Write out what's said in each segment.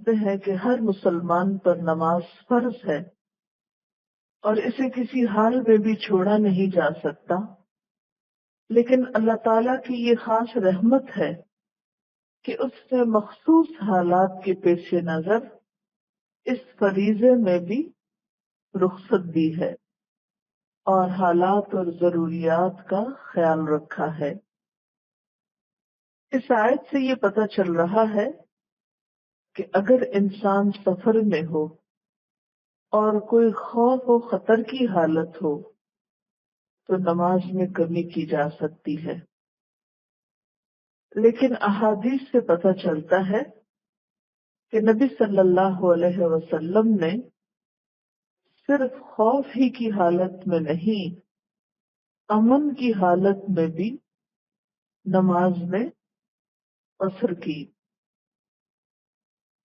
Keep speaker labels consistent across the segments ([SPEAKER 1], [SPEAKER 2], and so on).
[SPEAKER 1] سمجھتے ہیں کہ ہر مسلمان پر نماز فرض ہے اور اسے کسی حال میں بھی چھوڑا نہیں جا سکتا، لیکن اللہ تعالیٰ کی یہ خاص رحمت ہے کہ اس نے مخصوص حالات کے پیش نظر اس فریضے میں بھی رخصت دی ہے اور حالات اور ضروریات کا خیال رکھا ہے۔ اس آیت سے یہ پتہ چل رہا ہے کہ اگر انسان سفر میں ہو اور کوئی خوف و خطر کی حالت ہو تو نماز میں کمی کی جا سکتی ہے، لیکن احادیث سے پتہ چلتا ہے کہ نبی صلی اللہ علیہ وسلم نے صرف خوف ہی کی حالت میں نہیں، امن کی حالت میں بھی نماز میں قصر کی۔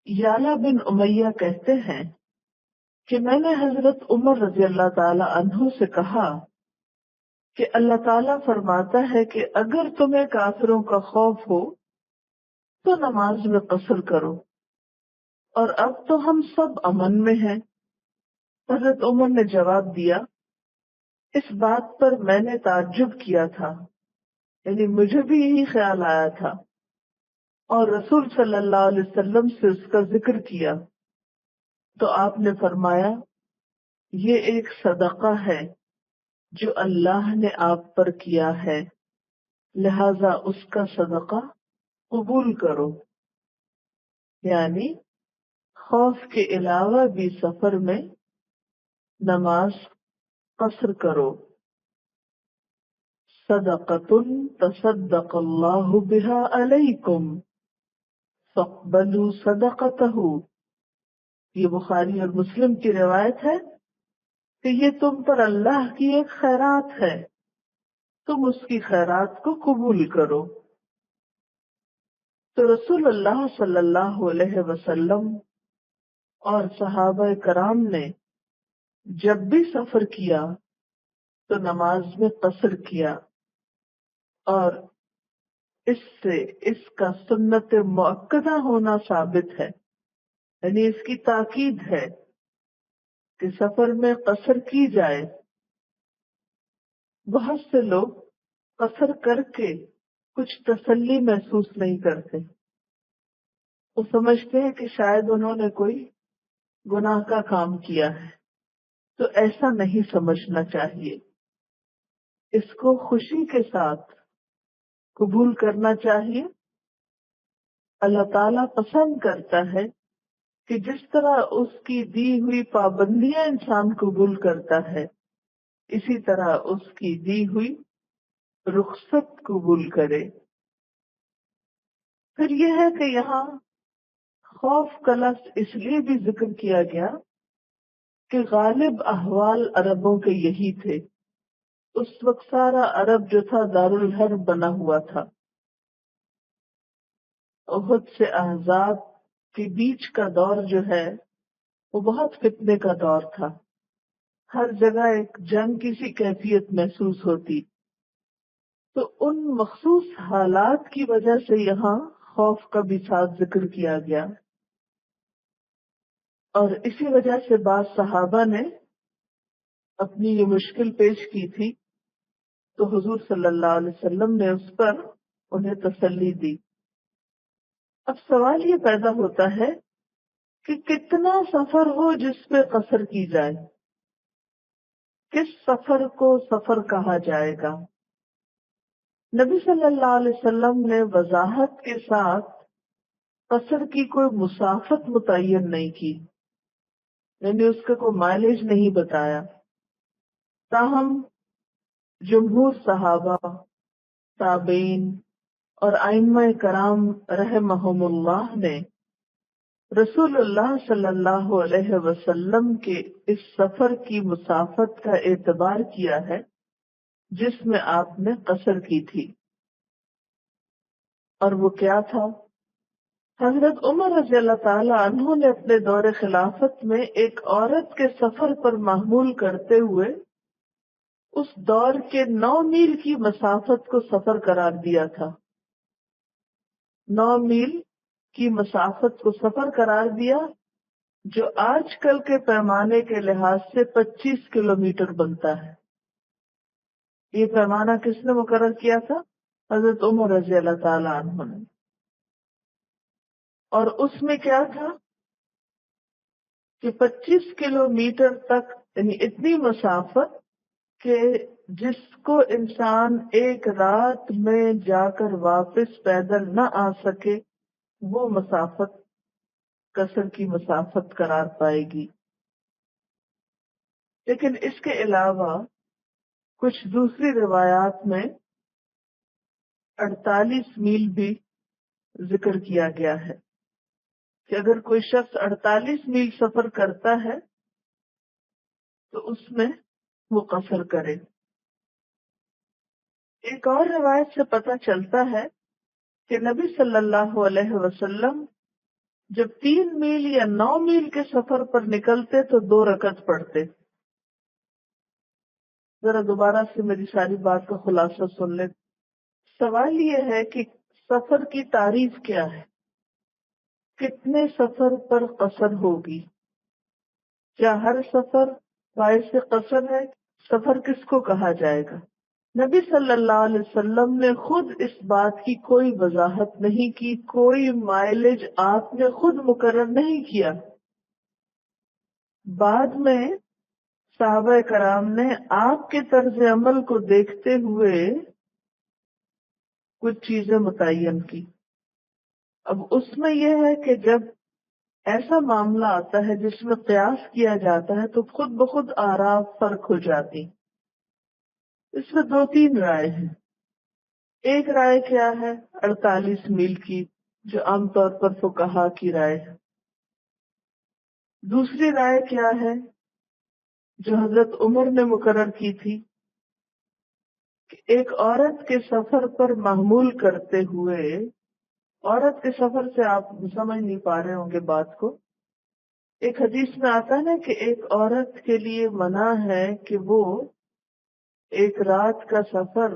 [SPEAKER 1] یالا بن امیہ کہتے ہیں کہ میں نے حضرت عمر رضی اللہ تعالی عنہ سے کہا کہ اللہ تعالیٰ فرماتا ہے کہ اگر تمہیں کافروں کا خوف ہو تو نماز میں قصر کرو، اور اب تو ہم سب امن میں ہیں۔ حضرت عمر نے جواب دیا، اس بات پر میں نے تعجب کیا تھا، یعنی مجھے بھی یہی خیال آیا تھا، اور رسول صلی اللہ علیہ وسلم سے اس کا ذکر کیا تو آپ نے فرمایا یہ ایک صدقہ ہے جو اللہ نے آپ پر کیا ہے، لہذا اس کا صدقہ قبول کرو۔ یعنی خوف کے علاوہ بھی سفر میں نماز قصر کرو۔ صدقۃ تصدق اللہ بہا علیکم فاقبلوا صدقتہ، یہ بخاری اور مسلم کی روایت ہے کہ یہ تم پر اللہ کی ایک خیرات ہے، تم اس کی خیرات کو قبول کرو۔ تو رسول اللہ صلی اللہ علیہ وسلم اور صحابہ کرام نے جب بھی سفر کیا تو نماز میں قصر کیا، اور اس سے اس کا سنت مؤکدہ ہونا ثابت ہے، یعنی اس کی تاکید ہے کہ سفر میں قصر کی جائے۔ بہت سے لوگ قصر کر کے کچھ تسلی محسوس نہیں کرتے، وہ سمجھتے ہیں کہ شاید انہوں نے کوئی گناہ کا کام کیا ہے، تو ایسا نہیں سمجھنا چاہیے، اس کو خوشی کے ساتھ قبول کرنا چاہیے۔ اللہ تعالیٰ پسند کرتا ہے کہ جس طرح اس کی دی ہوئی پابندیاں انسان قبول کرتا ہے، اسی طرح اس کی دی ہوئی رخصت قبول کرے۔ پھر یہ ہے کہ یہاں خوف کا لفظ اس لیے بھی ذکر کیا گیا کہ غالب احوال عربوں کے یہی تھے۔ اس وقت سارا عرب جو تھا دارالحرب بنا ہوا تھا۔ احد سے احزاب کے بیچ کا دور جو ہے وہ بہت فتنے کا دور تھا، ہر جگہ ایک جنگ کی سی کیفیت محسوس ہوتی، تو ان مخصوص حالات کی وجہ سے یہاں خوف کا بھی ساتھ ذکر کیا گیا، اور اسی وجہ سے بعض صحابہ نے اپنی یہ مشکل پیش کی تھی تو حضور صلی اللہ علیہ وسلم نے اس پر انہیں تسلی دی۔ اب سوال یہ پیدا ہوتا ہے کہ کتنا سفر ہو جس پہ قصر کی جائے، کس سفر کو سفر کہا جائے گا؟ نبی صلی اللہ علیہ وسلم نے وضاحت کے ساتھ قصر کی کوئی مسافت متعین نہیں کی، یعنی اس کا کوئی مائلیج نہیں بتایا، تاہم جمہور صحابہ، تابعین اور ائمہ کرام رحمہم اللہ نے رسول اللہ صلی اللہ علیہ وسلم کے اس سفر کی مسافت کا اعتبار کیا ہے جس میں آپ نے قصر کی تھی، اور وہ کیا تھا؟ حضرت عمر رضی اللہ تعالی عنہ نے اپنے دور خلافت میں ایک عورت کے سفر پر محمول کرتے ہوئے اس دور کے 9 میل کی مسافت کو سفر قرار دیا تھا۔ 9 میل کی مسافت کو سفر قرار دیا جو آج کل کے پیمانے کے لحاظ سے 25 کلومیٹر بنتا ہے۔ یہ پیمانہ کس نے مقرر کیا تھا؟ حضرت عمر رضی اللہ تعالیٰ عنہ نے۔ اور اس میں کیا تھا کہ 25 کلومیٹر تک، یعنی اتنی مسافت کہ جس کو انسان ایک رات میں جا کر واپس پیدل نہ آ سکے، وہ مسافت قصر کی مسافت قرار پائے گی۔ لیکن اس کے علاوہ کچھ دوسری روایات میں 48 میل بھی ذکر کیا گیا ہے کہ اگر کوئی شخص 48 میل سفر کرتا ہے تو اس میں وہ قصر کرے۔ ایک اور روایت سے پتہ چلتا ہے کہ نبی صلی اللہ علیہ وسلم جب 3 میل یا 9 میل کے سفر پر نکلتے تو 2 رکعت پڑھتے۔ ذرا دوبارہ سے میری ساری بات کا خلاصہ سن لیں۔ سوال یہ ہے کہ سفر کی تعریف کیا ہے؟ کتنے سفر پر قصر ہوگی؟ کیا ہر سفر باعث قصر ہے؟ سفر کس کو کہا جائے گا؟ نبی صلی اللہ علیہ وسلم نے خود اس بات کی کوئی وضاحت نہیں کی، کوئی مائلج آپ نے خود مقرر نہیں کیا۔ بعد میں صحابہ کرام نے آپ کے طرز عمل کو دیکھتے ہوئے کچھ چیزیں متعین کی۔ اب اس میں یہ ہے کہ جب ایسا معاملہ آتا ہے جس میں قیاس کیا جاتا ہے تو خود بخود آراء فرق ہو جاتی۔ اس میں 2-3 رائے ہیں۔ ایک رائے کیا ہے؟ 48 میل کی، جو عام طور پر فقہا کی رائے ہے۔ دوسری رائے کیا ہے جو حضرت عمر نے مقرر کی تھی کہ ایک عورت کے سفر پر محمول کرتے ہوئے، عورت کے سفر سے آپ سمجھ نہیں پا رہے ہوں گے بات کو، ایک حدیث میں آتا ہے نا کہ ایک عورت کے لیے منع ہے کہ وہ ایک رات کا سفر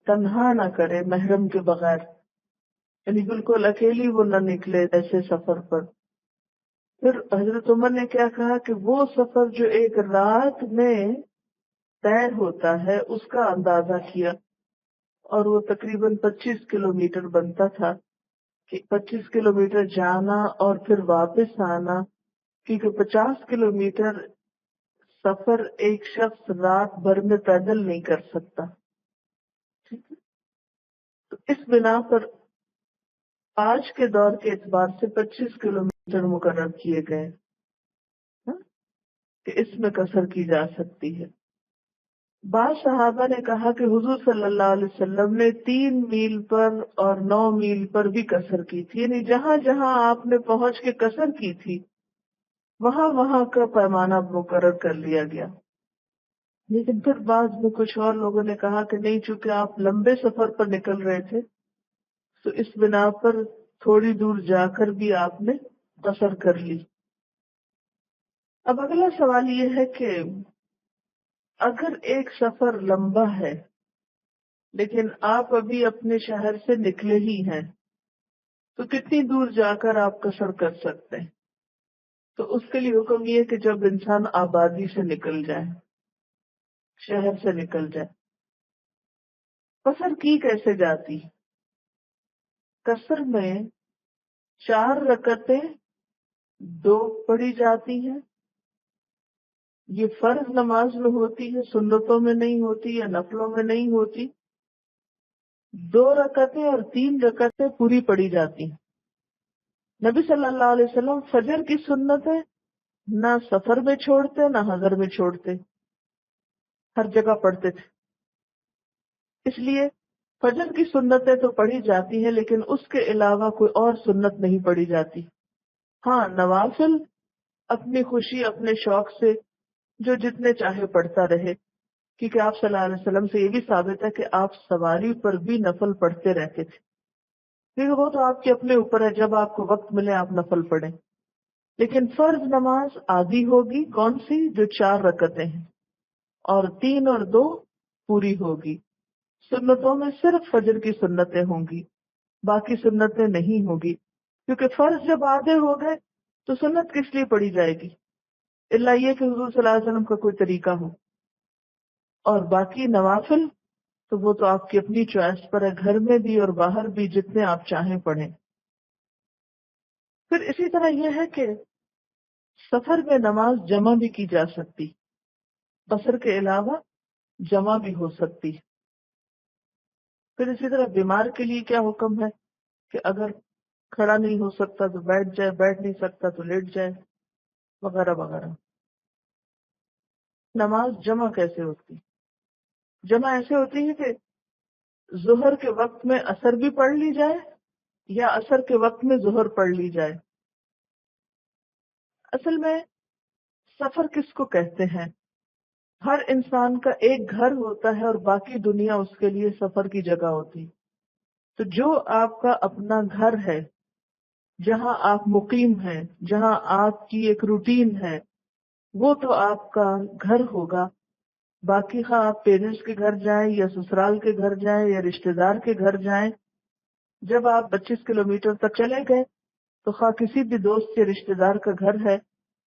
[SPEAKER 1] تنہا نہ کرے محرم کے بغیر، یعنی بالکل اکیلی وہ نہ نکلے ایسے سفر پر۔ پھر حضرت عمر نے کیا کہا کہ وہ سفر جو ایک رات میں طے ہوتا ہے اس کا اندازہ کیا، اور وہ تقریباً 25 کلومیٹر بنتا تھا کہ 25 کلومیٹر جانا اور پھر واپس آنا، کیونکہ 50 کلومیٹر سفر ایک شخص رات بھر میں پیدل نہیں کر سکتا۔ ٹھیک ہے، تو اس بنا پر آج کے دور کے اعتبار سے 25 کلومیٹر مقرر کیے گئے کہ اس میں قصر کی جا سکتی ہے۔ بعض صحابہ نے کہا کہ حضور صلی اللہ علیہ وسلم نے 3 میل پر اور 9 میل پر بھی قصر کی تھی، یعنی جہاں جہاں آپ نے پہنچ کے قصر کی تھی وہاں وہاں کا پیمانہ مقرر کر لیا گیا۔ لیکن پھر بعد میں کچھ اور لوگوں نے کہا کہ نہیں، چونکہ آپ لمبے سفر پر نکل رہے تھے تو اس بنا پر تھوڑی دور جا کر بھی آپ نے قصر کر لی۔ اب اگلا سوال یہ ہے کہ اگر ایک سفر لمبا ہے لیکن آپ ابھی اپنے شہر سے نکلے ہی ہیں تو کتنی دور جا کر آپ قصر کر سکتے ہیں؟ تو اس کے لیے حکم یہ کہ جب انسان آبادی سے نکل جائے، شہر سے نکل جائے۔ قصر کی کیسے جاتی؟ قصر میں 4 رکعتیں 2 پڑھی جاتی ہیں۔ یہ فرض نماز میں ہوتی ہے، سنتوں میں نہیں ہوتی یا نفلوں میں نہیں ہوتی۔ 2 رکعتیں اور 3 رکعتیں پوری پڑھی جاتی ہیں۔ نبی صلی اللہ علیہ وسلم فجر کی سنتیں نہ سفر میں چھوڑتے نہ حضر میں چھوڑتے، ہر جگہ پڑھتے تھے۔ اس لیے فجر کی سنتیں تو پڑھی جاتی ہیں لیکن اس کے علاوہ کوئی اور سنت نہیں پڑھی جاتی۔ ہاں، نوافل اپنی خوشی اپنے شوق سے جو جتنے چاہے پڑھتا رہے، کیونکہ آپ صلی اللہ علیہ وسلم سے یہ بھی ثابت ہے کہ آپ سواری پر بھی نفل پڑھتے رہتے تھے۔ کیونکہ وہ تو آپ کے اپنے اوپر ہے، جب آپ کو وقت ملے آپ نفل پڑھیں، لیکن فرض نماز آدھی ہوگی، کون سی؟ جو 4 رکعتیں ہیں، اور 3 اور 2 پوری ہوگی۔ سنتوں میں صرف فجر کی سنتیں ہوں گی۔ باقی سنتیں نہیں ہوگی، کیونکہ فرض جب آدھے ہو گئے تو سنت کس لیے پڑھی جائے گی، الا یہ کہ حضور صلی اللہ علیہ وسلم کا کوئی طریقہ ہو. اور باقی نوافل تو وہ تو آپ کی اپنی چوائس پر ہے، گھر میں بھی اور باہر بھی جتنے آپ چاہیں پڑھیں. پھر اسی طرح یہ ہے کہ سفر میں نماز جمع بھی کی جا سکتی، قصر کے علاوہ جمع بھی ہو سکتی. پھر اسی طرح بیمار کے لیے کیا حکم ہے کہ اگر کھڑا نہیں ہو سکتا تو بیٹھ جائے، بیٹھ نہیں سکتا تو لیٹ جائے، وغیرہ وغیرہ. نماز جمع کیسے ہوتی؟ جمع ایسے ہوتی ہے کہ ظہر کے وقت میں عصر بھی پڑھ لی جائے یا عصر کے وقت میں ظہر پڑھ لی جائے. اصل میں سفر کس کو کہتے ہیں؟ ہر انسان کا ایک گھر ہوتا ہے اور باقی دنیا اس کے لیے سفر کی جگہ ہوتی. تو جو آپ کا اپنا گھر ہے، جہاں آپ مقیم ہیں، جہاں آپ کی ایک روٹین ہے، وہ تو آپ کا گھر ہوگا. باقی خواہ آپ پیرنٹس کے گھر جائیں یا سسرال کے گھر جائیں یا رشتہ دار کے گھر جائیں، جب آپ 25 کلومیٹر تک چلے گئے تو خواہ کسی بھی دوست یا رشتہ دار کا گھر ہے،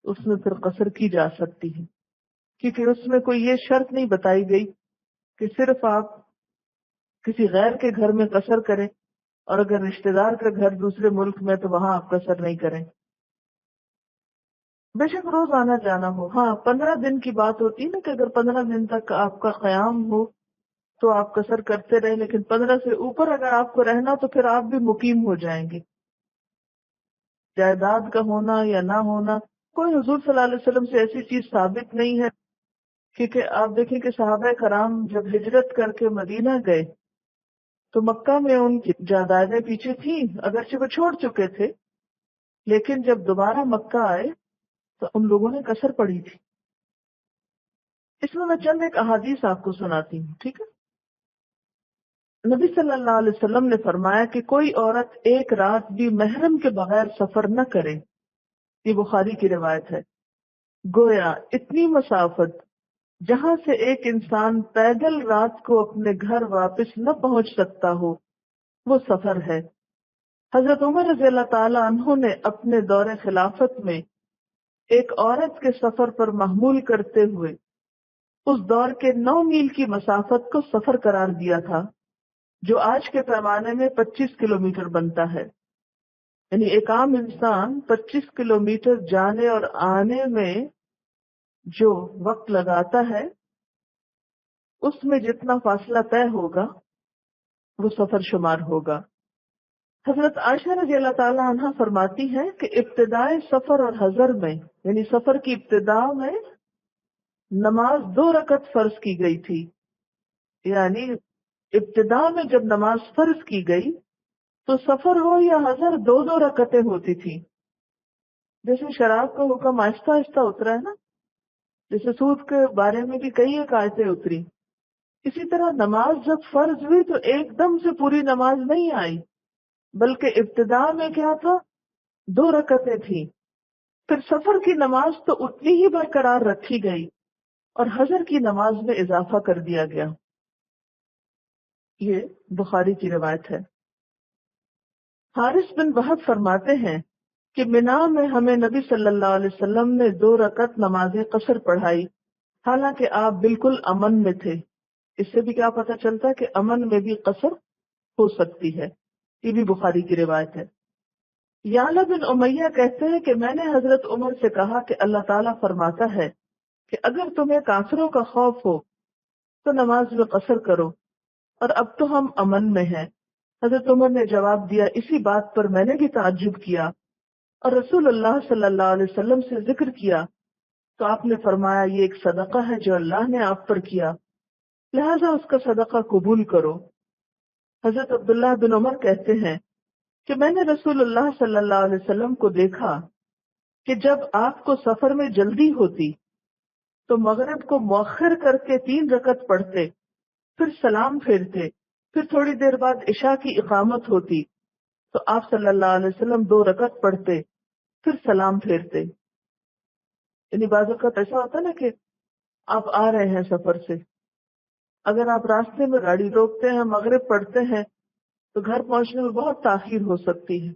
[SPEAKER 1] اس میں پھر قصر کی جا سکتی ہے، کیونکہ اس میں کوئی یہ شرط نہیں بتائی گئی کہ صرف آپ کسی غیر کے گھر میں قصر کریں اور اگر رشتہ دار کا گھر دوسرے ملک میں تو وہاں آپ قصر نہیں کریں. بے شک روز آنا جانا ہو، ہاں 15 دن کی بات ہوتی ہے نا کہ اگر 15 دن تک آپ کا قیام ہو تو آپ قصر کرتے رہے، لیکن 15 سے اوپر اگر آپ کو رہنا تو پھر آپ بھی مقیم ہو جائیں گے. جائیداد کا ہونا یا نہ ہونا کوئی حضور صلی اللہ علیہ وسلم سے ایسی چیز ثابت نہیں ہے، کیونکہ آپ دیکھیں کہ صحابہ کرام جب ہجرت کر کے مدینہ گئے تو مکہ میں ان کی جائیدادیں پیچھے تھیں، اگرچہ وہ چھوڑ چکے تھے، لیکن جب دوبارہ مکہ آئے تو ان لوگوں نے قصر پڑھی تھی. اس میں چند ایک احادیث آپ کو سناتی ہوں، ٹھیک ہے؟ نبی صلی اللہ علیہ وسلم نے فرمایا کہ کوئی عورت ایک رات بھی محرم کے بغیر سفر نہ کرے. یہ بخاری کی روایت ہے. گویا اتنی مسافت جہاں سے ایک انسان پیدل رات کو اپنے گھر واپس نہ پہنچ سکتا ہو وہ سفر ہے. حضرت عمر رضی اللہ تعالی عنہ نے اپنے دور خلافت میں ایک عورت کے سفر پر محمول کرتے ہوئے اس دور کے 9 میل کی مسافت کو سفر قرار دیا تھا، جو آج کے پیمانے میں 25 کلومیٹر بنتا ہے. یعنی ایک عام انسان 25 کلومیٹر جانے اور آنے میں جو وقت لگاتا ہے اس میں جتنا فاصلہ طے ہوگا وہ سفر شمار ہوگا. حضرت عائشہ رضی اللہ تعالی عنہ فرماتی ہیں کہ ابتدائے سفر اور حضر میں، یعنی سفر کی ابتدا میں نماز 2 رکعت فرض کی گئی تھی. یعنی ابتدا میں جب نماز فرض کی گئی تو سفر ہو یا حضر 2 رکعتیں ہوتی تھی. جیسے شراب کا حکم آہستہ آہستہ اترا ہے نا، جیسے سود کے بارے میں بھی کئی ایک آیتیں اتری، اسی طرح نماز جب فرض ہوئی تو ایک دم سے پوری نماز نہیں آئی، بلکہ ابتدا میں کیا تھا، 2 رکعتیں تھیں. پھر سفر کی نماز تو اتنی ہی برقرار رکھی گئی اور حضر کی نماز میں اضافہ کر دیا گیا. یہ بخاری کی روایت ہے. حارث بن وہب فرماتے ہیں کہ منا میں ہمیں نبی صلی اللہ علیہ وسلم نے 2 رکعت نماز قصر پڑھائی، حالانکہ آپ بالکل امن میں تھے. اس سے بھی کیا پتہ چلتا ہے کہ امن میں بھی قصر ہو سکتی ہے. یہ بھی بخاری کی روایت ہے. یعلا بن امیہ کہتے ہیں کہ میں نے حضرت عمر سے کہا کہ اللہ تعالیٰ فرماتا ہے کہ اگر تمہیں کافروں کا خوف ہو تو نماز میں قصر کرو، اور اب تو ہم امن میں ہیں. حضرت عمر نے جواب دیا اسی بات پر میں نے بھی تعجب کیا اور رسول اللہ صلی اللہ علیہ وسلم سے ذکر کیا تو آپ نے فرمایا یہ ایک صدقہ ہے جو اللہ نے آپ پر کیا، لہذا اس کا صدقہ قبول کرو. حضرت عبداللہ بن عمر کہتے ہیں کہ میں نے رسول اللہ صلی اللہ علیہ وسلم کو دیکھا کہ جب آپ کو سفر میں جلدی ہوتی تو مغرب کو مؤخر کر کے 3 رکعت پڑھتے، پھر سلام پھیرتے، پھر تھوڑی دیر بعد عشاء کی اقامت ہوتی تو آپ صلی اللہ علیہ وسلم 2 رکعت پڑھتے، پھر سلام پھیرتے. یعنی بعض اوقات ایسا ہوتا ہے نا کہ آپ آ رہے ہیں سفر سے، اگر آپ راستے میں گاڑی روکتے ہیں، مغرب پڑھتے ہیں تو گھر پہنچنے میں بہت تاخیر ہو سکتی ہے.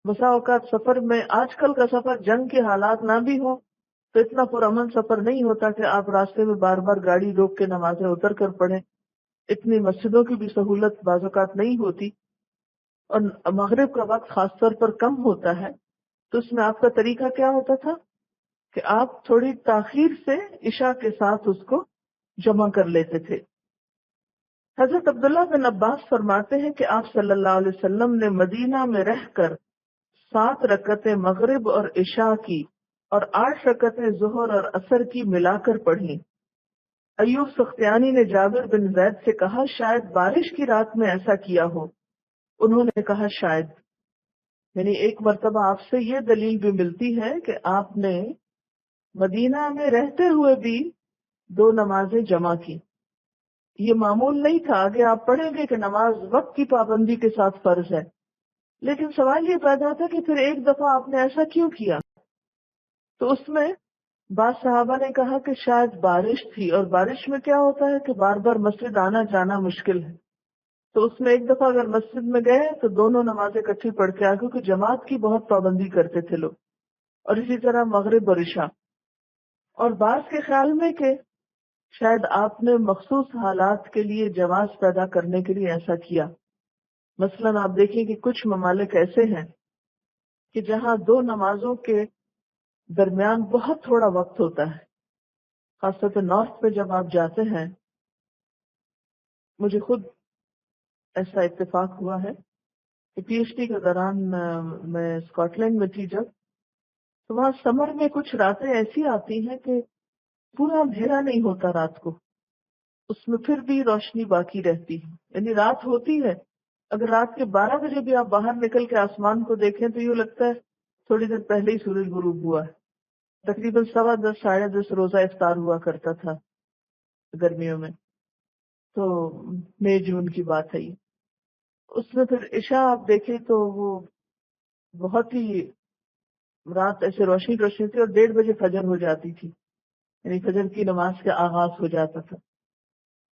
[SPEAKER 1] بسا اوقات سفر میں، آج کل کا سفر جنگ کے حالات نہ بھی ہو تو اتنا پرامن سفر نہیں ہوتا کہ آپ راستے میں بار بار گاڑی روک کے نمازیں اتر کر پڑھیں. اتنی مسجدوں کی بھی سہولت بعض اوقات نہیں ہوتی، اور مغرب کا وقت خاص طور پر کم ہوتا ہے. تو اس میں آپ کا طریقہ کیا ہوتا تھا کہ آپ تھوڑی تاخیر سے عشاء کے ساتھ اس کو جمع کر لیتے تھے. حضرت عبداللہ بن عباس فرماتے ہیں کہ آپ صلی اللہ علیہ وسلم نے مدینہ میں رہ کر 7 رکعتیں مغرب اور عشاء کی اور 8 رکعتیں ظہر اور عصر کی ملا کر پڑھی. ایوب سختیانی نے جابر بن زید سے کہا شاید بارش کی رات میں ایسا کیا ہو. انہوں نے کہا شاید. یعنی ایک مرتبہ آپ سے یہ دلیل بھی ملتی ہے کہ آپ نے مدینہ میں رہتے ہوئے بھی 2 نمازیں جمع کی. یہ معمول نہیں تھا. آگے آپ پڑھیں گے کہ نماز وقت کی پابندی کے ساتھ فرض ہے. لیکن سوال یہ پیدا تھا کہ پھر ایک دفعہ آپ نے ایسا کیوں کیا؟ تو اس میں بعض صحابہ نے کہا کہ شاید بارش تھی، اور بارش میں کیا ہوتا ہے کہ بار بار مسجد آنا جانا مشکل ہے. تو اس میں ایک دفعہ اگر مسجد میں گئے تو دونوں نمازیں اکٹھی پڑھ کے آئے، کیونکہ جماعت کی بہت پابندی کرتے تھے لوگ. اور اسی طرح مغرب اور عشاء. اور بعض کے خیال میں کہ شاید آپ نے مخصوص حالات کے لیے جواز پیدا کرنے کے لیے ایسا کیا. مثلاً آپ دیکھیں کہ کچھ ممالک ایسے ہیں کہ جہاں 2 نمازوں کے درمیان بہت تھوڑا وقت ہوتا ہے. خاص طور پہ نارتھ پہ جب آپ جاتے ہیں، مجھے خود ایسا اتفاق ہوا ہے کہ پی ایچ ڈی کے دوران میں اسکاٹ لینڈ میں تھی جب، تو وہاں سمر میں کچھ راتیں ایسی آتی ہیں کہ پورا اندھیرا نہیں ہوتا رات کو، اس میں پھر بھی روشنی باقی رہتی ہے. یعنی رات ہوتی ہے، اگر رات کے 12 بجے بھی آپ باہر نکل کے آسمان کو دیکھیں تو یوں لگتا ہے تھوڑی دیر پہلے ہی سورج غروب ہوا ہے. تقریباً 10:15 10:30 روزہ افطار ہوا کرتا تھا گرمیوں میں. تو مئی جون کی بات ہے یہ. اس میں پھر عشاء آپ دیکھیں تو وہ بہت ہی رات ایسے روشنی روشنی تھی، اور 1:30 بجے فجر ہو جاتی تھی، یعنی فجر کی نماز کا آغاز ہو جاتا تھا.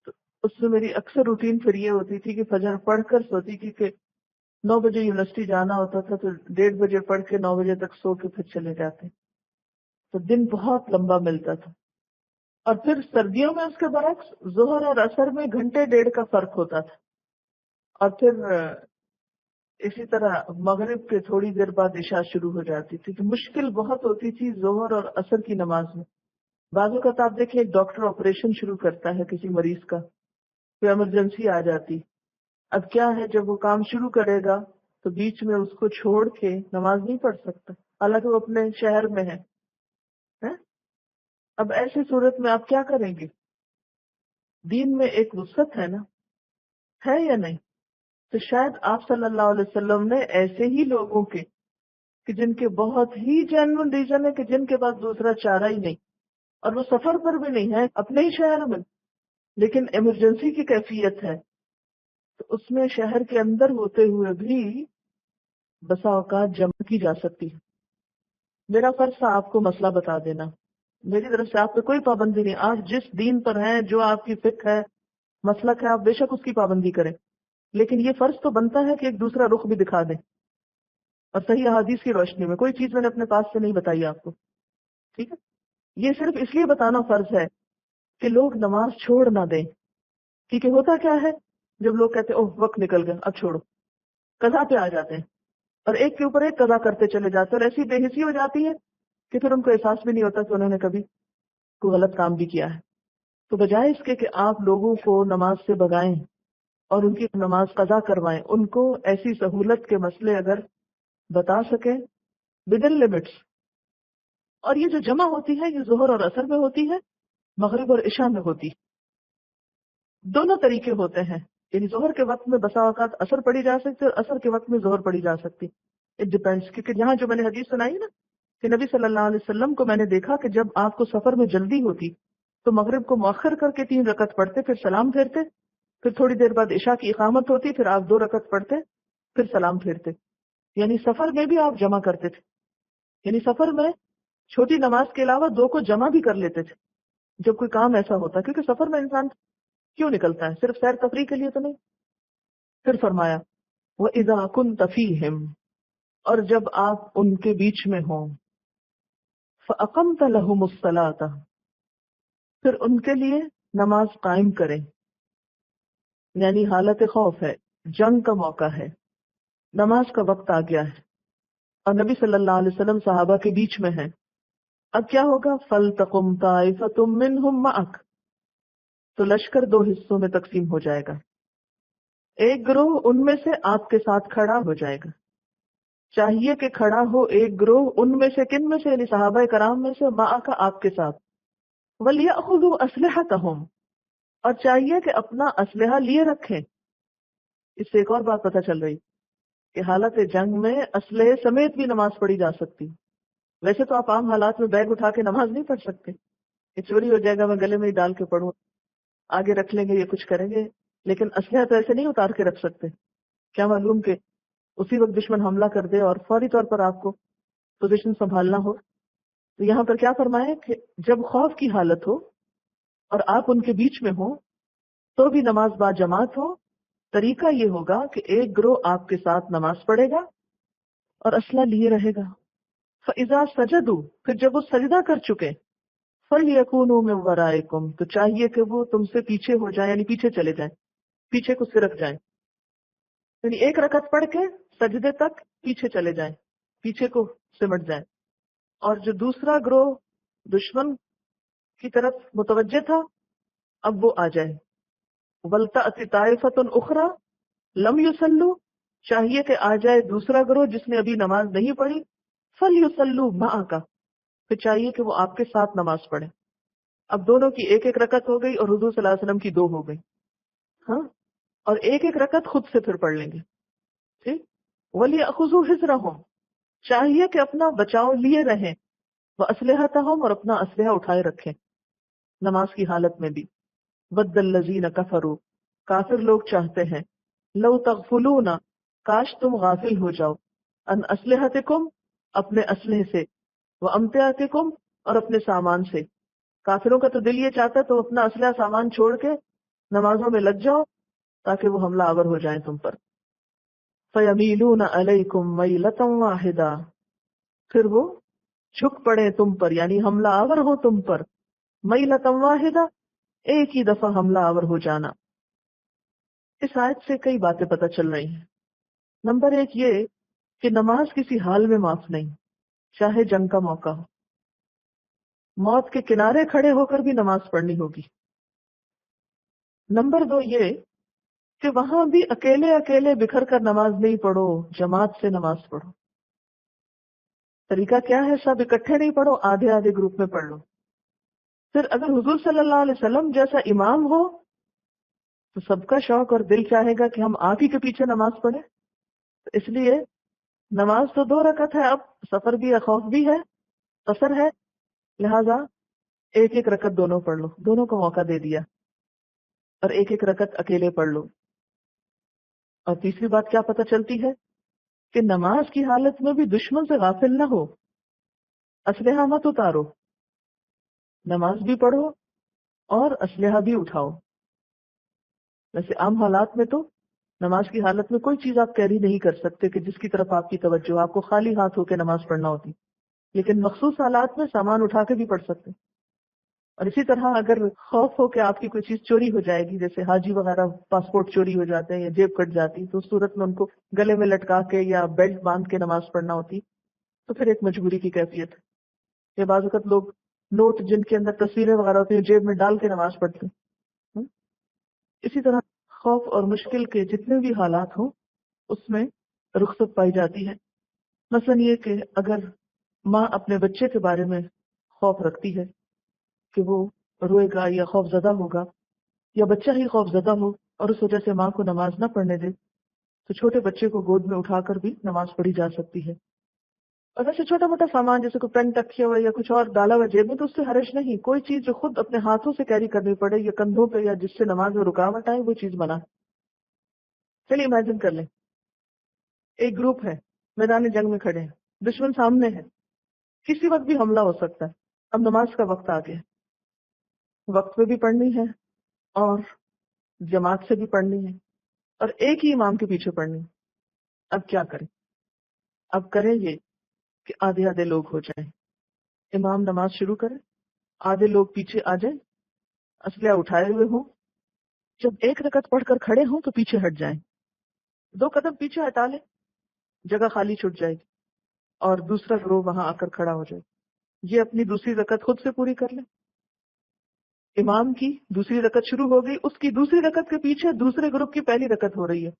[SPEAKER 1] تو اس میں میری اکثر روٹین پھر یہ ہوتی تھی کہ فجر پڑھ کر سوتی تھی، کہ 9 بجے یونیورسٹی جانا ہوتا تھا تو 1:30 بجے پڑھ کے 9 بجے تک سو کے پھر چلے جاتے. تو دن بہت لمبا ملتا تھا. اور پھر سردیوں میں اس کے برعکس ظہر اور عصر میں 1.5 گھنٹے کا فرق ہوتا تھا. اور پھر اسی طرح مغرب کے تھوڑی دیر بعد عشاء شروع ہو جاتی تھی. تو مشکل بہت ہوتی تھی ظہر اور عصر کی نماز میں. بعض اوقات آپ دیکھیں ایک ڈاکٹر آپریشن شروع کرتا ہے کسی مریض کا، کوئی ایمرجنسی آ جاتی. اب کیا ہے، جب وہ کام شروع کرے گا تو بیچ میں اس کو چھوڑ کے نماز نہیں پڑھ سکتا، حالانکہ وہ اپنے شہر میں ہے. اب ایسی صورت میں آپ کیا کریں گے؟ دین میں ایک وسعت ہے نا، ہے یا نہیں؟ تو شاید آپ صلی اللہ علیہ وسلم نے ایسے ہی لوگوں کے کہ جن کے بہت ہی جینوئن ریزن ہے، کہ جن کے پاس دوسرا چارہ ہی نہیں، اور وہ سفر پر بھی نہیں ہے، اپنے ہی شہر میں، لیکن ایمرجنسی کی کیفیت ہے، تو اس میں شہر کے اندر ہوتے ہوئے بھی بسا اوقات جمع کی جا سکتی ہے. میرا فرض تھا آپ کو مسئلہ بتا دینا. میری طرف سے آپ پہ کوئی پابندی نہیں. آپ جس دین پر ہیں، جو آپ کی فقہ ہے، مسلک ہے، آپ بے شک اس کی پابندی کریں، لیکن یہ فرض تو بنتا ہے کہ ایک دوسرا رخ بھی دکھا دیں، اور صحیح احادیث کی روشنی میں. کوئی چیز میں نے اپنے پاس سے نہیں بتائی آپ کو، ٹھیک ہے؟ یہ صرف اس لیے بتانا فرض ہے کہ لوگ نماز چھوڑ نہ دیں. کیونکہ ہوتا کیا ہے، جب لوگ کہتے اوہ وقت نکل گیا اب چھوڑو، قضا پہ آ جاتے ہیں، اور ایک کے اوپر ایک قضا کرتے چلے جاتے ہیں، اور ایسی بے حسی ہو جاتی ہے کہ پھر ان کو احساس بھی نہیں ہوتا کہ انہوں نے کبھی کوئی غلط کام بھی کیا ہے. تو بجائے اس کے کہ آپ لوگوں کو نماز سے بگائیں اور ان کی نماز قضا کروائیں، ان کو ایسی سہولت کے مسئلے اگر بتا سکیں ودن لمٹس. اور یہ جو جمع ہوتی ہے یہ ظہر اور عصر میں ہوتی ہے، مغرب اور عشاء میں ہوتی. دونوں طریقے ہوتے ہیں، یعنی ظہر کے وقت میں بسا اوقات عصر پڑھی جا سکتی اور عصر کے وقت میں ظہر پڑھی جا سکتی. It depends. کیونکہ جہاں جو میں نے حدیث سنائی نا کہ نبی صلی اللہ علیہ وسلم کو میں نے دیکھا کہ جب آپ کو سفر میں جلدی ہوتی تو مغرب کو مؤخر کر کے 3 رکعت پڑھتے، پھر سلام پھیرتے، پھر تھوڑی دیر بعد عشاء کی اقامت ہوتی، پھر آپ 2 رکعت پڑھتے، پھر سلام پھیرتے. یعنی سفر میں بھی آپ جمع کرتے تھے. یعنی سفر میں چھوٹی نماز کے علاوہ 2 کو جمع بھی کر لیتے تھے جب کوئی کام ایسا ہوتا. کیونکہ سفر میں انسان کیوں نکلتا ہے؟ صرف سیر تفریح کے لیے تو نہیں. پھر فرمایا وَإِذَا كُنْتَ فِيهِمْ، اور جب آپ ان کے بیچ میں ہوں، فَأَقَمْتَ لَهُمُ الصَّلَاةَ، پھر ان کے لیے نماز قائم کریں، یعنی حالت خوف ہے، جنگ کا موقع ہے، نماز کا وقت آ گیا ہے، اور نبی صلی اللہ علیہ وسلم صحابہ کے بیچ میں ہیں، اب کیا ہوگا؟ فَلْتَقُمْ طَائِفَةٌ مِّنْهُمْ مَعَكَ، تو لشکر دو حصوں میں تقسیم ہو جائے گا، ایک گروہ ان میں سے آپ کے ساتھ کھڑا ہو جائے گا، چاہیے کہ کھڑا ہو ایک گروہ ان میں سے، کن میں سے؟ یعنی صحابہ کرام میں سے، مَعَكَ، آپ کے ساتھ، وَلْيَأْخُذُوا أَسْلِحَتَهُمْ، اور چاہیے کہ اپنا اسلحہ لیے رکھیں۔ اس سے ایک اور بات پتہ چل رہی کہ حالت جنگ میں اسلحے سمیت بھی نماز پڑھی جا سکتی۔ ویسے تو آپ عام حالات میں بیگ اٹھا کے نماز نہیں پڑھ سکتے، یہ چوری ہو جائے گا، میں گلے میں ہی ڈال کے پڑھوں، آگے رکھ لیں گے، یہ کچھ کریں گے، لیکن اسلحہ تو ایسے نہیں اتار کے رکھ سکتے، کیا معلوم کہ اسی وقت دشمن حملہ کر دے اور فوری طور پر آپ کو پوزیشن سنبھالنا ہو۔ تو یہاں پر کیا فرمایا کہ جب خوف کی حالت ہو اور آپ ان کے بیچ میں ہوں تو بھی نماز با جماعت ہو، طریقہ یہ ہوگا کہ ایک گروہ آپ کے ساتھ نماز پڑھے گا اور اسلحہ لیے رہے گا۔ فَإِذَا سَجَدُوا، پھر جب وہ سجدہ کر چکے، فَلْيَكُونُوا مِنْ وَرَائِكُمْ، تو چاہیے کہ وہ تم سے پیچھے ہو جائیں، یعنی پیچھے چلے جائیں، پیچھے کو سرک جائیں، یعنی ایک رکعت پڑھ کے سجدے تک پیچھے چلے جائیں، پیچھے کو سمٹ جائیں، اور جو دوسرا گروہ دشمن کی طرف متوجہ تھا اب وہ آ جائے۔ وَلْتَأْتِ طَائِفَةٌ أُخْرَى لَمْ يُصَلُّوا، چاہیے کہ آ جائے دوسرا گروہ جس نے ابھی نماز نہیں پڑھی، فَلْيُصَلُّوا مَعَكَ، پھر چاہیے کہ وہ آپ کے ساتھ نماز پڑھے۔ اب دونوں کی ایک ایک رکعت ہو گئی اور حضور صلی اللہ علیہ وسلم کی دو ہو گئی، ہاں، اور ایک ایک رکعت خود سے پھر پڑھ لیں گے، ٹھیک۔ وَلْيَأْخُذُوا حِذْرَهُمْ، چاہیے کہ اپنا بچاؤ لیے رہیں، وَأَسْلِحَتَهُمْ، اور اپنا اسلحہ اٹھائے رکھیں نماز کی حالت میں بھی۔ وَدَّ الَّذِينَ كَفَرُوا، کافر لوگ چاہتے ہیں، لَوْ تَغْفُلُونَ، کاش تم غافل ہو جاؤ، ان اسلحتکم، اپنے اسلحے سے، وَأَمْتِعَتِکم، اور اپنے سامان سے۔ کافروں کا تو دل یہ چاہتا ہے تو اپنا اسلحہ سامان چھوڑ کے نمازوں میں لگ جاؤ تاکہ وہ حملہ آور ہو جائیں تم پر۔ فَيَمِيلُونَ عَلَيْكُمْ مَيْلَةً وَاحِدَةً، پھر وہ جھک پڑے تم پر، یعنی حملہ آور ہو تم پر، مَيْلَةً وَاحِدَةً، ایک ہی دفعہ حملہ آور ہو جانا۔ اس آیت سے کئی باتیں پتہ چل رہی ہیں۔ نمبر ایک یہ کہ نماز کسی حال میں معاف نہیں، چاہے جنگ کا موقع ہو، موت کے کنارے کھڑے ہو کر بھی نماز پڑھنی ہوگی۔ نمبر دو یہ کہ وہاں بھی اکیلے اکیلے بکھر کر نماز نہیں پڑھو، جماعت سے نماز پڑھو۔ طریقہ کیا ہے؟ سب اکٹھے نہیں پڑھو، آدھے آدھے گروپ میں پڑھ لو۔ پھر اگر حضور صلی اللہ علیہ وسلم جیسا امام ہو تو سب کا شوق اور دل چاہے گا کہ ہم آپ ہی کے پیچھے نماز پڑھیں، تو اس لیے نماز تو دو رکعت ہے، اب سفر بھی ہے، خوف بھی ہے، قصر ہے، لہذا ایک ایک رکعت دونوں پڑھ لو، دونوں کو موقع دے دیا، اور ایک ایک رکعت اکیلے پڑھ لو۔ اور تیسری بات کیا پتہ چلتی ہے کہ نماز کی حالت میں بھی دشمن سے غافل نہ ہو، اسلحہ مت اتارو، نماز بھی پڑھو اور اسلحہ بھی اٹھاؤ۔ ویسے عام حالات میں تو نماز کی حالت میں کوئی چیز آپ کیری نہیں کر سکتے کہ جس کی طرف آپ کی توجہ، آپ کو خالی ہاتھ ہو کے نماز پڑھنا ہوتی، لیکن مخصوص حالات میں سامان اٹھا کے بھی پڑھ سکتے۔ اور اسی طرح اگر خوف ہو کہ آپ کی کوئی چیز چوری ہو جائے گی، جیسے حاجی وغیرہ پاسپورٹ چوری ہو جاتے ہیں یا جیب کٹ جاتی، تو اس صورت میں ان کو گلے میں لٹکا کے یا بیلٹ باندھ کے نماز پڑھنا ہوتی، تو پھر ایک مجبوری کی کیفیت ہے۔ یا بعض اوقات لوگ نوٹ جن کے اندر تصویریں وغیرہ ہوتی ہیں جیب میں ڈال کے نماز پڑھتے ہیں۔ اسی طرح خوف اور مشکل کے جتنے بھی حالات ہوں اس میں رخصت پائی جاتی ہے۔ مثلا یہ کہ اگر ماں اپنے بچے کے بارے میں خوف رکھتی ہے کہ وہ روئے گا یا خوف زدہ ہوگا، یا بچہ ہی خوف زدہ ہو اور اس وجہ سے ماں کو نماز نہ پڑھنے دے، تو چھوٹے بچے کو گود میں اٹھا کر بھی نماز پڑھی جا سکتی ہے۔ اور ویسے چھوٹا موٹا سامان جیسے کوئی پین رکھیا ہوا یا کچھ اور ڈالا ہوا جیب میں تو اس سے حرج نہیں، کوئی چیز جو خود اپنے ہاتھوں سے کیری کرنی پڑے یا کندھوں پہ یا جس سے نماز میں رکاوٹ آئے وہ چیز منع۔ چلیے امیجن کر لیں ایک گروپ ہے، میدان جنگ میں کھڑے ہیں، دشمن سامنے ہے، کسی وقت بھی حملہ ہو سکتا ہے، اب نماز کا وقت آ گیا، وقت پہ بھی پڑھنی ہے اور جماعت سے بھی پڑھنی ہے اور ایک ہی امام کے پیچھے پڑھنی ہے۔ اب کیا کریں؟ اب کریں یہ کہ آدھے آدھے لوگ ہو جائیں، امام نماز شروع کرے، آدھے لوگ پیچھے آ جائیں، اسلحہ اٹھائے ہوئے ہوں، جب ایک رکعت پڑھ کر کھڑے ہوں تو پیچھے ہٹ جائیں، 2 قدم پیچھے ہٹا لیں، جگہ خالی چھوٹ جائے گی، اور دوسرا گروہ وہاں آ کر کھڑا ہو جائے، یہ اپنی دوسری رکعت خود سے پوری کر لیں۔ امام کی دوسری رکعت شروع ہو گئی، اس کی دوسری رکعت کے پیچھے دوسرے گروپ کی پہلی رکعت ہو رہی ہے،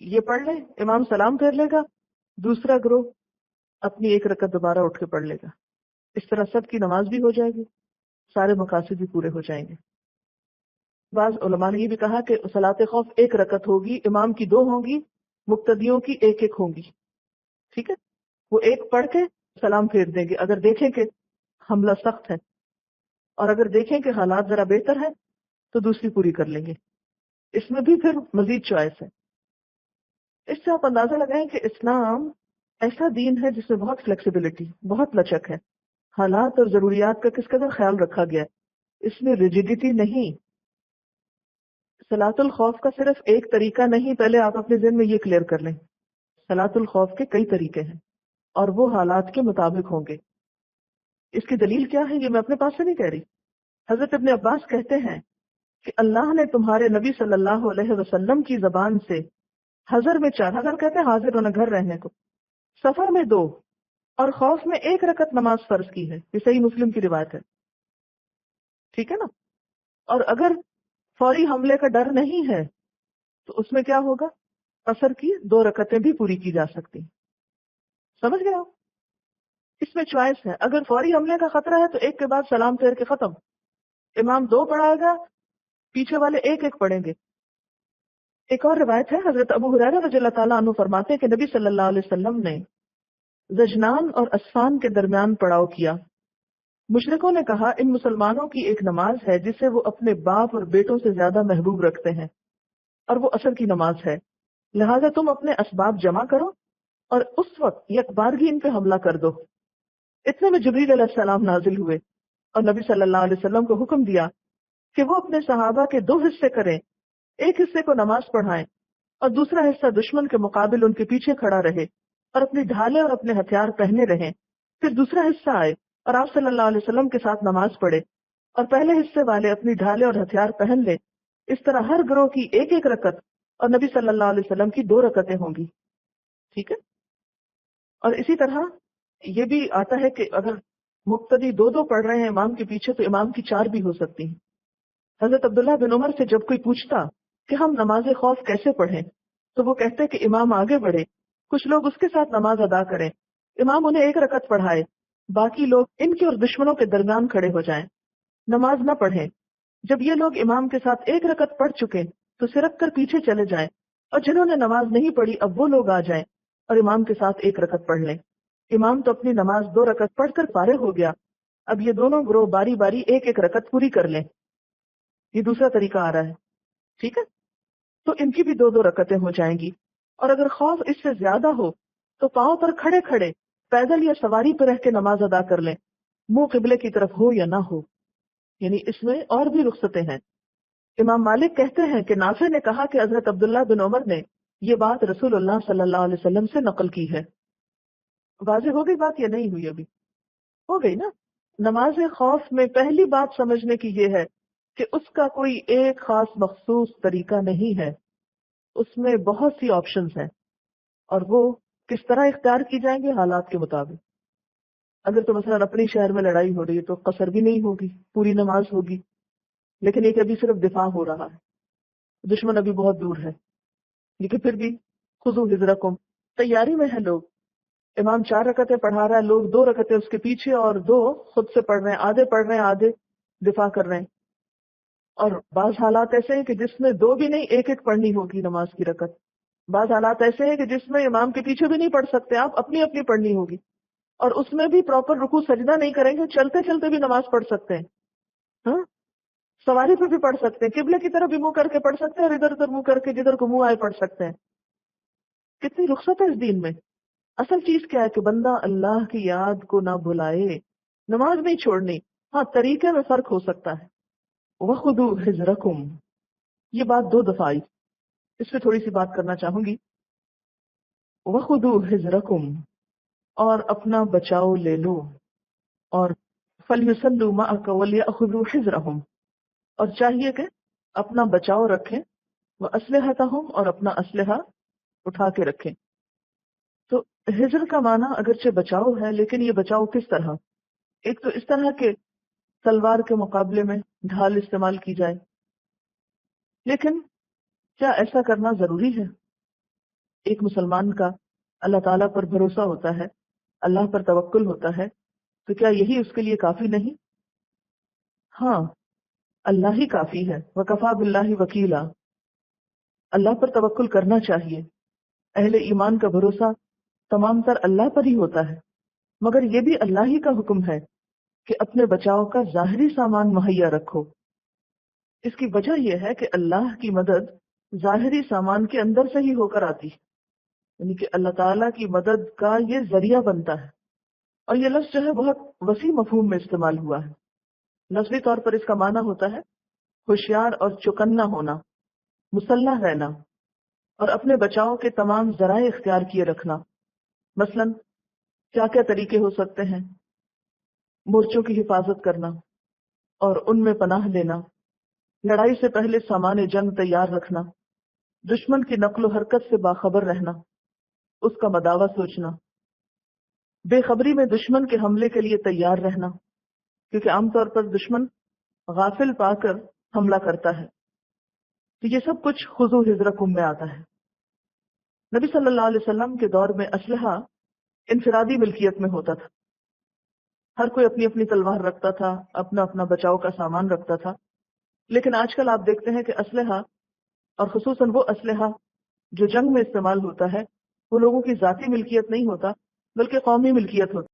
[SPEAKER 1] یہ پڑھ لیں، امام سلام پھیر لے گا، دوسرا گروہ اپنی ایک رکعت دوبارہ اٹھ کے پڑھ لے گا، اس طرح سب کی نماز بھی ہو جائے گی، سارے مقاصد بھی پورے ہو جائیں گے۔ بعض علماء نے یہ بھی کہا کہ صلاۃ خوف 1 رکعت ہوگی، امام کی 2 ہوں گی، مقتدیوں کی 1 ہوں گی، ٹھیک ہے، وہ ایک پڑھ کے سلام پھیر دیں گے اگر دیکھیں کہ حملہ سخت ہے، اور اگر دیکھیں کہ حالات ذرا بہتر ہے تو دوسری پوری کر لیں گے، اس میں بھی پھر مزید چوائس ہے۔ اس سے آپ اندازہ لگائیں کہ اسلام ایسا دین ہے جس میں بہت فلیکسیبلٹی، بہت لچک ہے، حالات اور ضروریات کا کس قدر خیال رکھا گیا ہے، اس میں ریجیڈیٹی نہیں۔ صلاۃ الخوف کا صرف ایک طریقہ نہیں، پہلے آپ اپنے ذہن میں یہ کلیئر کر لیں، صلاۃ الخوف کے کئی طریقے ہیں اور وہ حالات کے مطابق ہوں گے۔ اس کی دلیل کیا ہے یہ میں اپنے پاس سے نہیں کہہ رہی، حضرت ابن عباس کہتے ہیں کہ اللہ نے تمہارے نبی صلی اللہ علیہ وسلم کی زبان سے حضر میں 4، حضر کہتے ہیں حاضر ہونا، گھر رہنے کو، سفر میں 2 اور خوف میں 1 رکعت نماز فرض کی ہے، یہ صحیح مسلم کی روایت ہے، ٹھیک ہے نا؟ اور اگر فوری حملے کا ڈر نہیں ہے تو اس میں کیا ہوگا، قصر کی 2 رکعتیں بھی پوری کی جا سکتی، سمجھ گئے آپ؟ اس میں چوائس ہے، اگر فوری حملے کا خطرہ ہے تو ایک کے بعد سلام پھیر کے ختم، امام 2 پڑھائے گا، پیچھے والے ایک ایک پڑھیں گے۔ ایک اور روایت ہے، حضرت ابو ہریرہ رضی اللہ تعالیٰ عنہ فرماتے ہیں کہ نبی صلی اللہ علیہ وسلم نے زجنان اور اسفان کے درمیان پڑاؤ کیا، مشرکوں نے کہا ان مسلمانوں کی ایک نماز ہے جسے وہ اپنے باپ اور بیٹوں سے زیادہ محبوب رکھتے ہیں، اور وہ عصر کی نماز ہے، لہذا تم اپنے اسباب جمع کرو اور اس وقت یکبارگی ان پہ حملہ کر دو۔ اتنے میں جبریل علیہ السلام نازل ہوئے اور نبی صلی اللہ علیہ وسلم کو حکم دیا کہ وہ اپنے صحابہ کے 2 حصے کریں، ایک حصے کو نماز پڑھائیں اور دوسرا حصہ دشمن کے مقابل ان کے پیچھے کھڑا رہے اور اپنی ڈھالیں اور اپنے ہتھیار پہنے رہیں، پھر دوسرا حصہ آئے اور آپ صلی اللہ علیہ وسلم کے ساتھ نماز پڑھے اور پہلے حصے والے اپنی ڈھالیں اور ہتھیار پہن لے، اس طرح ہر گروہ کی 1 رکعت اور نبی صلی اللہ علیہ وسلم کی 2 رکعتیں ہوں گی، ٹھیک ہے؟ اور اسی طرح یہ بھی آتا ہے کہ اگر مقتدی 2 پڑھ رہے ہیں امام کے پیچھے تو امام کی 4 بھی ہو سکتی ہیں۔ حضرت عبداللہ بن عمر سے جب کوئی پوچھتا کہ ہم نماز خوف کیسے پڑھیں تو وہ کہتے کہ امام آگے بڑھے، کچھ لوگ اس کے ساتھ نماز ادا کریں، امام انہیں 1 رکعت پڑھائے، باقی لوگ ان کے اور دشمنوں کے درمیان کھڑے ہو جائیں، نماز نہ پڑھیں، جب یہ لوگ امام کے ساتھ 1 رکعت پڑھ چکے تو سرک کر پیچھے چلے جائیں، اور جنہوں نے نماز نہیں پڑھی اب وہ لوگ آ جائیں اور امام کے ساتھ 1 رکعت پڑھ لیں۔ امام تو اپنی نماز 2 رکعت پڑھ کر فارغ ہو گیا، اب یہ دونوں گروہ باری باری 1 رکعت پوری کر لیں، یہ دوسرا طریقہ آ رہا ہے، ٹھیک ہے؟ تو ان کی بھی 2 رکعتیں ہو جائیں گی، اور اگر خوف اس سے زیادہ ہو تو پاؤں پر کھڑے کھڑے پیدل یا سواری پر رہ کے نماز ادا کر لیں، منہ قبلے کی طرف ہو یا نہ ہو، یعنی اس میں اور بھی رخصتیں ہیں۔ امام مالک کہتے ہیں کہ نافع نے کہا کہ حضرت عبداللہ بن عمر نے یہ بات رسول اللہ صلی اللہ علیہ وسلم سے نقل کی ہے۔ واضح ہو گئی بات یا نہیں ہوئی؟ ابھی ہو گئی نا؟ نماز خوف میں پہلی بات سمجھنے کی یہ ہے کہ اس کا کوئی ایک خاص مخصوص طریقہ نہیں ہے، اس میں بہت سی آپشنز ہیں، اور وہ کس طرح اختیار کی جائیں گے حالات کے مطابق۔ اگر تو مثلا اپنی شہر میں لڑائی ہو رہی ہے تو قصر بھی نہیں ہوگی، پوری نماز ہوگی، لیکن ایک ابھی صرف دفاع ہو رہا ہے، دشمن ابھی بہت دور ہے، لیکن پھر بھی خذوا حذرکم، تیاری میں ہے لوگ، امام 4 رکعتیں پڑھا رہا ہے، لوگ 2 رکعتیں اس کے پیچھے اور 2 خود سے پڑھ رہے ہیں، آدھے پڑھ رہے ہیں آدھے دفاع کر رہے ہیں، اور بعض حالات ایسے ہیں کہ جس میں 2 بھی نہیں، ایک ایک پڑھنی ہوگی نماز کی رکعت، بعض حالات ایسے ہیں کہ جس میں امام کے پیچھے بھی نہیں پڑھ سکتے آپ، اپنی اپنی پڑھنی ہوگی، اور اس میں بھی پراپر رکوع سجدہ نہیں کریں گے، چلتے چلتے بھی نماز پڑھ سکتے ہیں، ہاں، سواری پہ بھی پڑھ سکتے ہیں، قبلے کی طرف بھی منہ کر کے پڑھ سکتے ہیں اور ادھر ادھر منہ کر کے جدھر کو منہ آئے پڑھ سکتے ہیں۔ کتنی رخصت ہے اس دین میں۔ اصل چیز کیا ہے کہ بندہ اللہ کی یاد کو نہ بھلائے، نماز نہیں چھوڑنی، ہاں طریقے میں فرق ہو سکتا ہے۔ وَخُذُوا حِذْرَكُمْ، یہ بات 2 دفعہ آئی، اس پہ تھوڑی سی بات کرنا چاہوں گی۔ وَخُذُوا حِذْرَكُمْ، اور اپنا بچاؤ لے لو، اور فَلْيُصَلُّوا مَعَكَ وَلْيَأْخُذُوا حِذْرَهُمْ، اور چاہیے کہ اپنا بچاؤ رکھیں، وَأَسْلِحَتَهُمْ، اور اپنا اسلحہ اٹھا کے رکھیں۔ تو ہجر کا معنی اگرچہ بچاؤ ہے، لیکن یہ بچاؤ کس طرح؟ ایک تو اس طرح کہ تلوار کے مقابلے میں ڈھال استعمال کی جائے، لیکن کیا ایسا کرنا ضروری ہے؟ ایک مسلمان کا اللہ تعالیٰ پر بھروسہ ہوتا ہے، اللہ پر توکل ہوتا ہے، تو کیا یہی اس کے لیے کافی نہیں؟ ہاں، اللہ ہی کافی ہے، وَكَفَى بِاللَّهِ وَكِيلًا، اللہ پر توکل کرنا چاہیے۔ اہل ایمان کا بھروسہ تمام تر اللہ پر ہی ہوتا ہے، مگر یہ بھی اللہ ہی کا حکم ہے کہ اپنے بچاؤ کا ظاہری سامان مہیا رکھو۔ اس کی وجہ یہ ہے کہ اللہ کی مدد ظاہری سامان کے اندر سے ہی ہو کر آتی ہے، یعنی کہ اللہ تعالیٰ کی مدد کا یہ ذریعہ بنتا ہے۔ اور یہ لفظ جو ہے بہت وسیع مفہوم میں استعمال ہوا ہے۔ لفظی طور پر اس کا معنی ہوتا ہے ہوشیار اور چوکنا ہونا، مسلح رہنا، اور اپنے بچاؤ کے تمام ذرائع اختیار کیے رکھنا۔ مثلاً کیا کیا طریقے ہو سکتے ہیں؟ مورچوں کی حفاظت کرنا اور ان میں پناہ لینا، لڑائی سے پہلے سامان جنگ تیار رکھنا، دشمن کی نقل و حرکت سے باخبر رہنا، اس کا مداوع سوچنا، بے خبری میں دشمن کے حملے کے لیے تیار رہنا، کیونکہ عام طور پر دشمن غافل پا کر حملہ کرتا ہے۔ تو یہ سب کچھ خذو حذرکم میں آتا ہے۔ نبی صلی اللہ علیہ وسلم کے دور میں اسلحہ انفرادی ملکیت میں ہوتا تھا، ہر کوئی اپنی اپنی تلوار رکھتا تھا، اپنا اپنا بچاؤ کا سامان رکھتا تھا۔ لیکن آج کل آپ دیکھتے ہیں کہ اسلحہ، اور خصوصاً وہ اسلحہ جو جنگ میں استعمال ہوتا ہے، وہ لوگوں کی ذاتی ملکیت نہیں ہوتا بلکہ قومی ملکیت ہوتا ہے۔